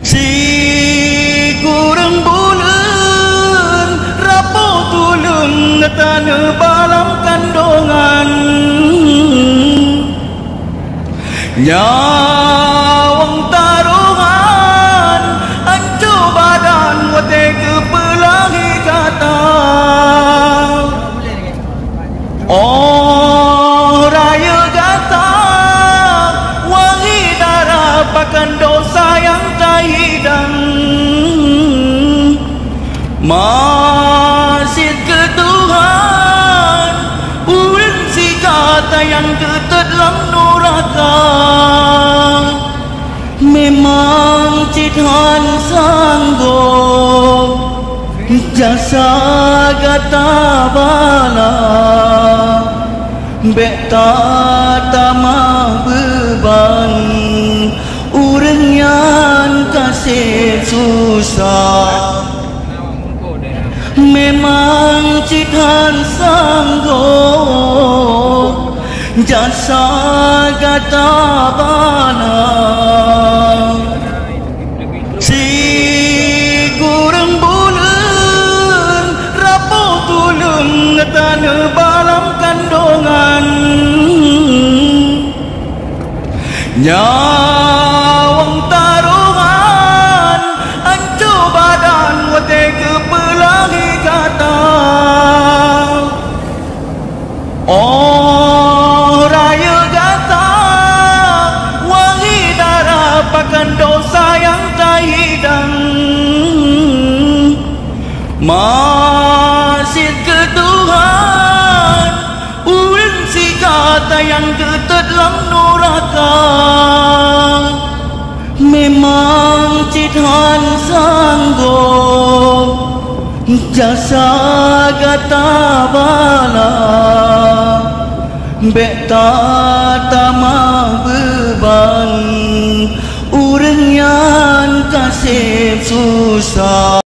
Si kurang bulan rapo tulung tanah balam kandungan nyawang taruhan ancu badan wate kepelahi kata oh raya gata wangi darah pakan dosa yang hidang masjid ke Tuhan ulun si kata yang ketelang nuraka memang Tuhan sanggup jasa kata bala beta tamah beban urang yang kasih susah memang Tuhan sanggup jasa kata bana si kurang bulan rapo tulung tanah balam kandungan nyawang taruhan ancu badan wate kepelahi kata oh raya gata wangi darah pakan dosa yang hidang masjid ke Tuhan ulun si kata yang ketelang nuraka memang Tuhan sanggup jasa kata bala beta tamah beban urang yang kasih susah.